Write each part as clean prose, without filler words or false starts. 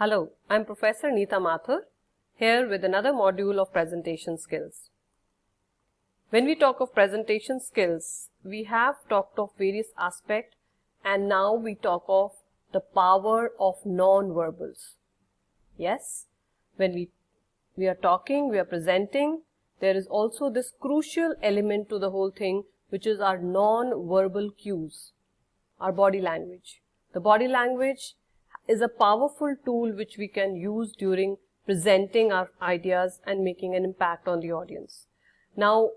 Hello, I'm Professor Neeta Mathur, here with another module of presentation skills. When we talk of presentation skills, we have talked of various aspects and now we talk of the power of non-verbals. Yes, when we are talking, we are presenting, there is also this crucial element to the whole thing, which is our non-verbal cues, our body language. The body language is a powerful tool which we can use during presenting our ideas and making an impact on the audience. Now,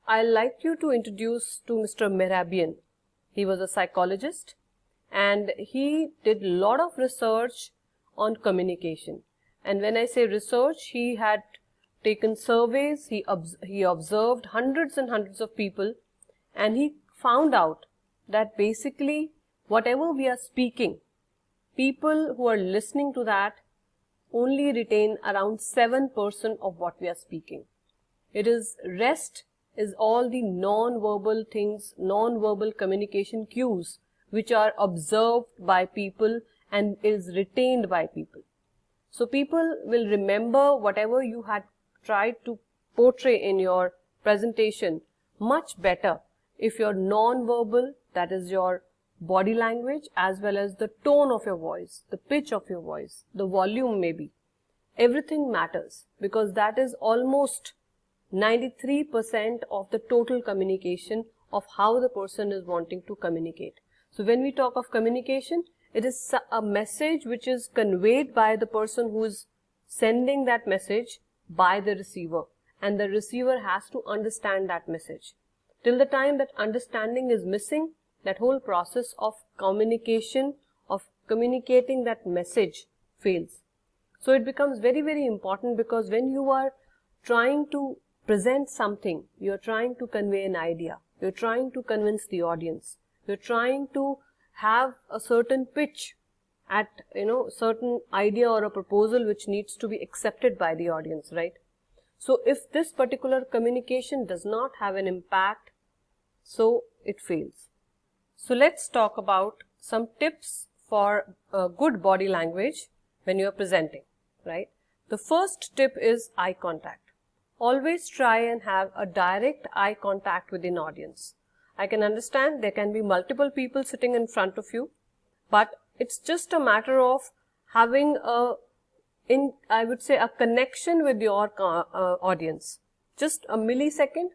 I'd like you to introduce to Mr. Mehrabian. He was a psychologist and he did a lot of research on communication. And when I say research, he had taken surveys, he observed hundreds and hundreds of people, and he found out that basically whatever we are speaking, people who are listening to that only retain around 7% of what we are speaking. Rest is all the non-verbal things, non-verbal communication cues which are observed by people and is retained by people. So people will remember whatever you had tried to portray in your presentation much better if your non-verbal, that is your body language, as well as the tone of your voice, the pitch of your voice, the volume maybe. Everything matters because that is almost 93% of the total communication of how the person is wanting to communicate. So when we talk of communication, it is a message which is conveyed by the person who is sending that message by the receiver, and the receiver has to understand that message. Till the time that understanding is missing, that whole process of communication, of communicating that message fails. So it becomes very, very important because when you are trying to present something, you are trying to convey an idea, you are trying to convince the audience, you are trying to have a certain pitch at, certain idea or a proposal which needs to be accepted by the audience, right? So if this particular communication does not have an impact, so it fails. So let's talk about some tips for good body language when you are presenting, right? The first tip is eye contact. Always try and have a direct eye contact with an audience. I can understand there can be multiple people sitting in front of you, but it's just a matter of having I would say a connection with your audience. Just a millisecond,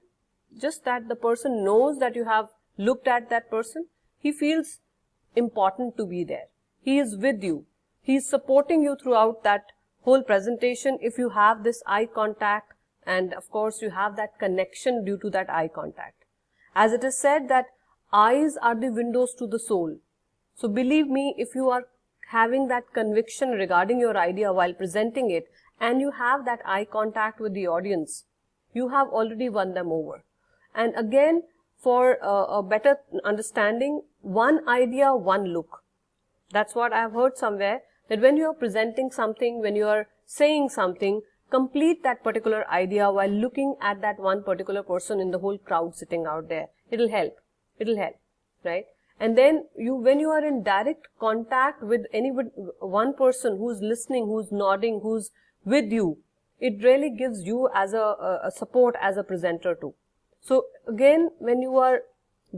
just that the person knows that you have looked at that person. He feels important to be there. He is with you. He is supporting you throughout that whole presentation if you have this eye contact, and of course you have that connection due to that eye contact. As it is said that eyes are the windows to the soul. So believe me, if you are having that conviction regarding your idea while presenting it and you have that eye contact with the audience, you have already won them over. And again, for a better understanding, one idea, one look. That's what I have heard somewhere, that when you are presenting something, when you are saying something, complete that particular idea while looking at that one particular person in the whole crowd sitting out there. It'll help, right? And then when you are in direct contact with one person who's listening, who's nodding, who's with you, it really gives you as a support as a presenter too. So again, when you are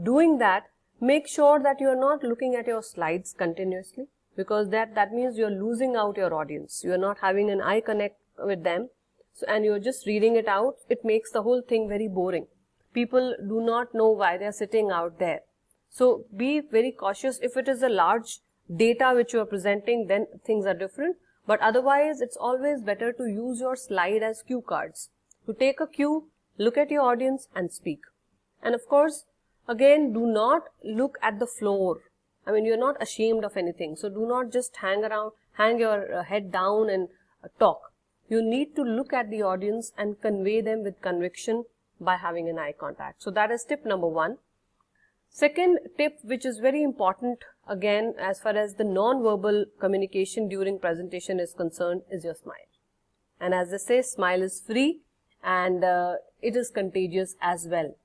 doing that, make sure that you are not looking at your slides continuously, because that means you are losing out your audience. You are not having an eye connect with them, and you are just reading it out. It makes the whole thing very boring. People do not know why they are sitting out there. So be very cautious. If it is a large data which you are presenting, then things are different. But otherwise, it's always better to use your slide as cue cards. To take a cue, look at your audience and speak. And of course, again, do not look at the floor. I mean, you're not ashamed of anything. So do not just hang your head down and talk. You need to look at the audience and convey them with conviction by having an eye contact. So that is tip number 1. Second tip, which is very important, again, as far as the non-verbal communication during presentation is concerned, is your smile. And as they say, smile is free and it is contagious as well.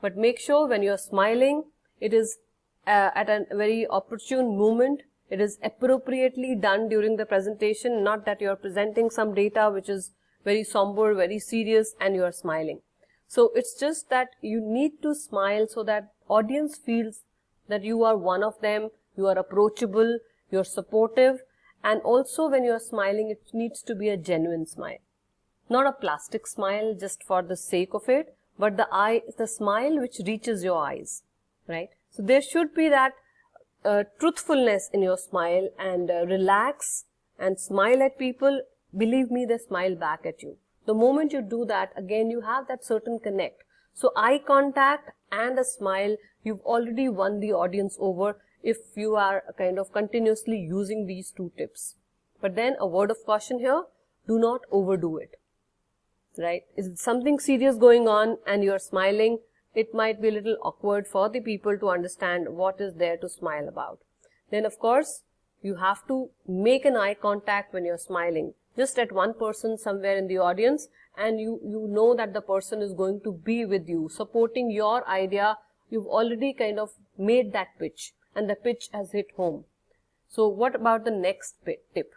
But make sure when you're smiling, it is at a very opportune moment. It is appropriately done during the presentation, not that you are presenting some data which is very somber, very serious, and you are smiling. So it's just that you need to smile so that audience feels that you are one of them, you are approachable, you are supportive, and also when you are smiling, it needs to be a genuine smile. Not a plastic smile just for the sake of it, but the smile which reaches your eyes, right? So there should be that truthfulness in your smile, and relax and smile at people. Believe me, they smile back at you. The moment you do that, again, you have that certain connect. So eye contact and a smile, you've already won the audience over if you are kind of continuously using these two tips. But then a word of caution here, do not overdo it, right? Is something serious going on and you're smiling, it might be a little awkward for the people to understand what is there to smile about. Then of course, you have to make an eye contact when you're smiling, just at one person somewhere in the audience, and you know that the person is going to be with you, supporting your idea. You've already kind of made that pitch, and the pitch has hit home. So what about the next tip?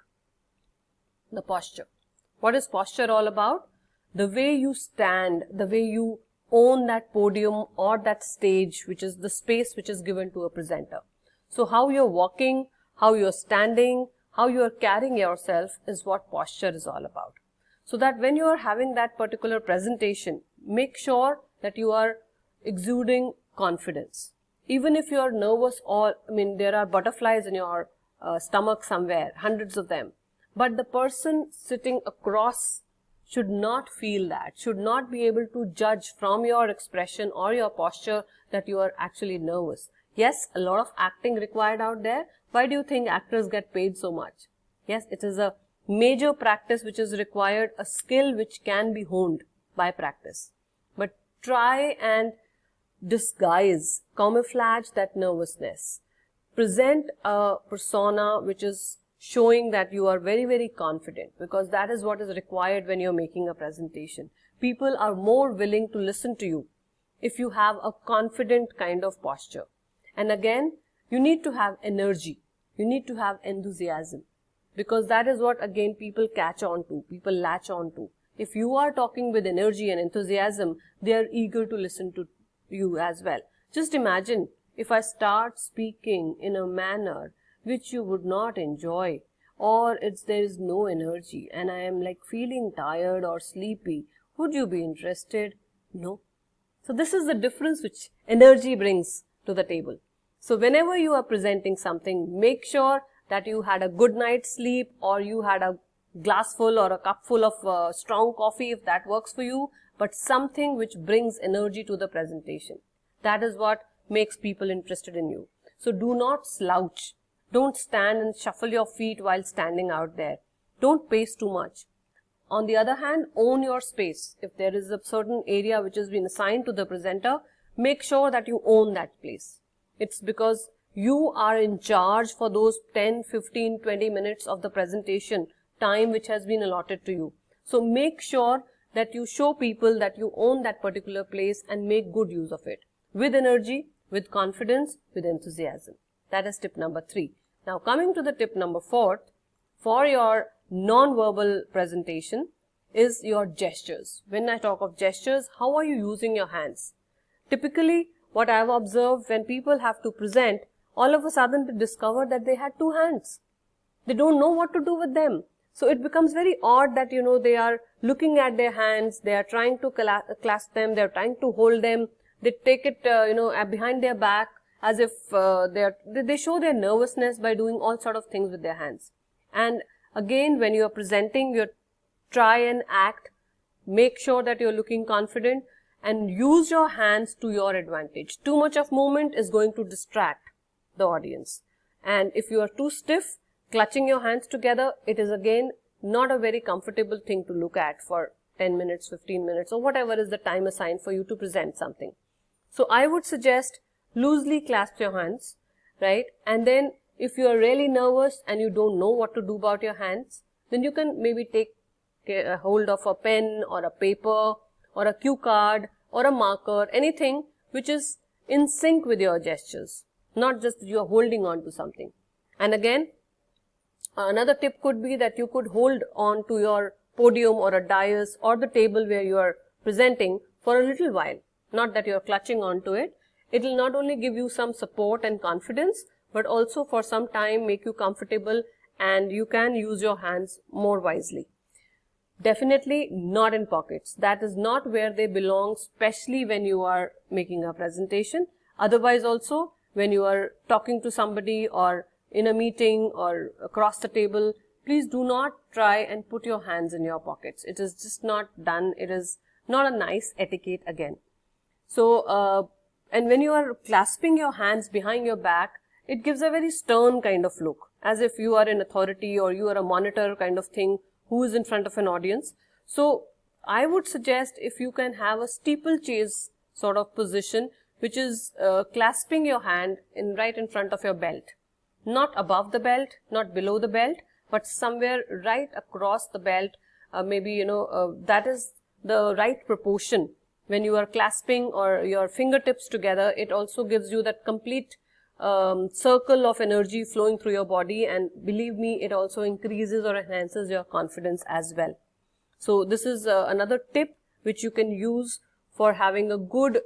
The posture. What is posture all about? The way you stand, the way you own that podium or that stage, which is the space which is given to a presenter. So how you're walking, how you're standing, how you're carrying yourself is what posture is all about. So that when you are having that particular presentation, make sure that you are exuding confidence. Even if you are nervous, or there are butterflies in your stomach somewhere, hundreds of them, but the person sitting across should not feel that, should not be able to judge from your expression or your posture that you are actually nervous. Yes, a lot of acting required out there. Why do you think actors get paid so much? Yes, it is a major practice which is required, a skill which can be honed by practice. But try and disguise, camouflage that nervousness. Present a persona which is showing that you are very, very confident, because that is what is required when you're making a presentation. People are more willing to listen to you if you have a confident kind of posture. And again, you need to have energy. You need to have enthusiasm, because that is what again people catch on to, people latch on to. If you are talking with energy and enthusiasm, they are eager to listen to you as well. Just imagine if I start speaking in a manner which you would not enjoy, or there is no energy and I am like feeling tired or sleepy, would you be interested? No. So this is the difference which energy brings to the table. So whenever you are presenting something, make sure that you had a good night's sleep, or you had a glass full or a cup full of strong coffee if that works for you, but something which brings energy to the presentation. That is what makes people interested in you. So do not slouch. Don't stand and shuffle your feet while standing out there. Don't pace too much. On the other hand, own your space. If there is a certain area which has been assigned to the presenter, make sure that you own that place. It's because you are in charge for those 10, 15, 20 minutes of the presentation time which has been allotted to you. So make sure that you show people that you own that particular place and make good use of it. With energy, with confidence, with enthusiasm. That is tip number 3. Now coming to the tip number 4, for your non-verbal presentation is your gestures. When I talk of gestures, how are you using your hands? Typically, what I have observed, when people have to present, all of a sudden they discover that they had 2 hands. They don't know what to do with them. So it becomes very odd that, they are looking at their hands, they are trying to clasp them, they are trying to hold them, they take it, behind their back, as if they show their nervousness by doing all sort of things with their hands. And again, when you are presenting, you try and act, make sure that you are looking confident, and use your hands to your advantage. Too much of movement is going to distract the audience. And if you are too stiff, clutching your hands together, it is again not a very comfortable thing to look at for 10 minutes, 15 minutes, or whatever is the time assigned for you to present something. So I would suggest loosely clasp your hands, right? And then if you are really nervous and you don't know what to do about your hands, then you can maybe take a hold of a pen or a paper or a cue card or a marker, anything which is in sync with your gestures, not just you are holding on to something. And again, another tip could be that you could hold on to your podium or a dais or the table where you are presenting for a little while. Not that you are clutching onto it. It will not only give you some support and confidence, but also for some time make you comfortable and you can use your hands more wisely. Definitely not in pockets. That is not where they belong, especially when you are making a presentation. Otherwise also, when you are talking to somebody or in a meeting or across the table, please do not try and put your hands in your pockets. It is just not done. It is not a nice etiquette again. So, and when you are clasping your hands behind your back, it gives a very stern kind of look, as if you are in authority or you are a monitor kind of thing who is in front of an audience. So, I would suggest if you can have a steeplechase sort of position, which is clasping your hand right in front of your belt. Not above the belt, not below the belt, but somewhere right across the belt. Maybe, that is the right proportion. When you are clasping or your fingertips together, it also gives you that complete circle of energy flowing through your body, and believe me, it also increases or enhances your confidence as well. So this is another tip which you can use for having a good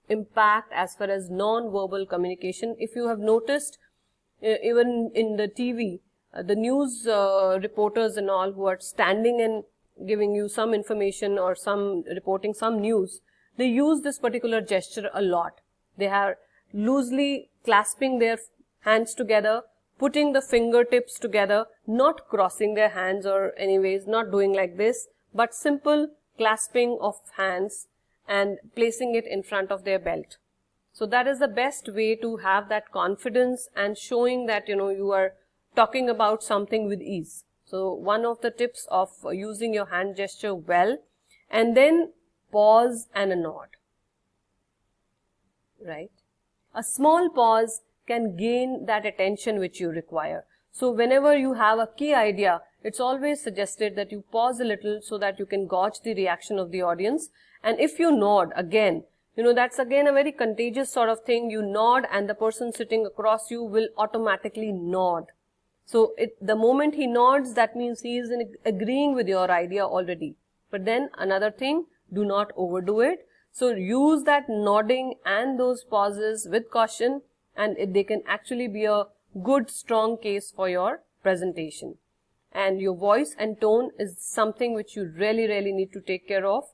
impact as far as non-verbal communication. If you have noticed, even in the TV, the news reporters and all who are standing and giving you some information or some reporting some news, they use this particular gesture a lot. They are loosely clasping their hands together, putting the fingertips together, not crossing their hands or anyways, not doing like this, but simple clasping of hands and placing it in front of their belt. So that is the best way to have that confidence and showing that, you are talking about something with ease. So one of the tips of using your hand gesture well, and then pause and a nod, right? A small pause can gain that attention which you require. So whenever you have a key idea, it's always suggested that you pause a little so that you can gauge the reaction of the audience. And if you nod again, that's again a very contagious sort of thing. You nod and the person sitting across you will automatically nod. So the moment he nods, that means he is agreeing with your idea already. But then another thing, do not overdo it. So use that nodding and those pauses with caution, and they can actually be a good strong case for your presentation. And your voice and tone is something which you really need to take care of.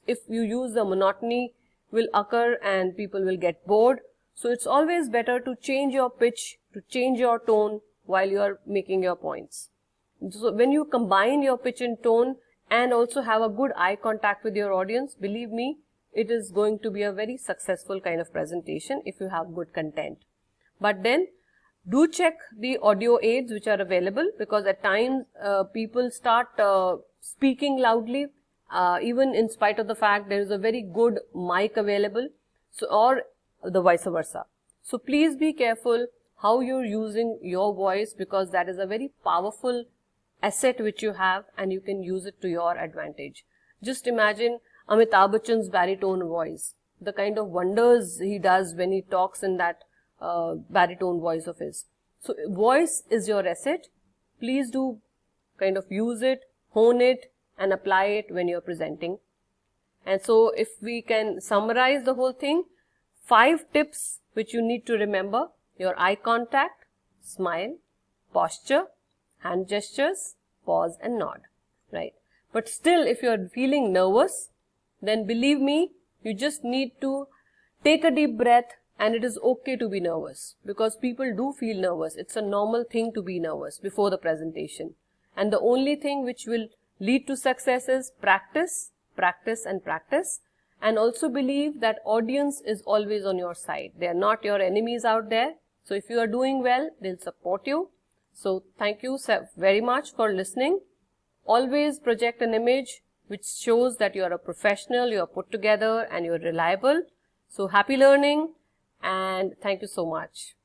If you use the monotony will occur and people will get bored. So it's always better to change your pitch, to change your tone while you are making your points. So when you combine your pitch and tone and also have a good eye contact with your audience, believe me, it is going to be a very successful kind of presentation if you have good content. But then do check the audio aids which are available, because at times people start speaking loudly even in spite of the fact there is a very good mic available, so, or the vice versa. So please be careful how you're using your voice, because that is a very powerful asset which you have and you can use it to your advantage. Just imagine Amitabh Bachchan's baritone voice, the kind of wonders he does when he talks in that baritone voice of his. So voice is your asset. Please do kind of use it, hone it and apply it when you're presenting. And so if we can summarize the whole thing, 5 tips which you need to remember: your eye contact, smile, posture, hand gestures, pause and nod, right? But still, if you're feeling nervous, then believe me, you just need to take a deep breath, and it is okay to be nervous, because people do feel nervous. It's a normal thing to be nervous before the presentation. And the only thing which will lead to success is practice, practice and practice. And also believe that audience is always on your side. They are not your enemies out there. So if you are doing well, they'll support you. So thank you very much for listening. Always project an image which shows that you are a professional, you are put together and you are reliable. So happy learning and thank you so much.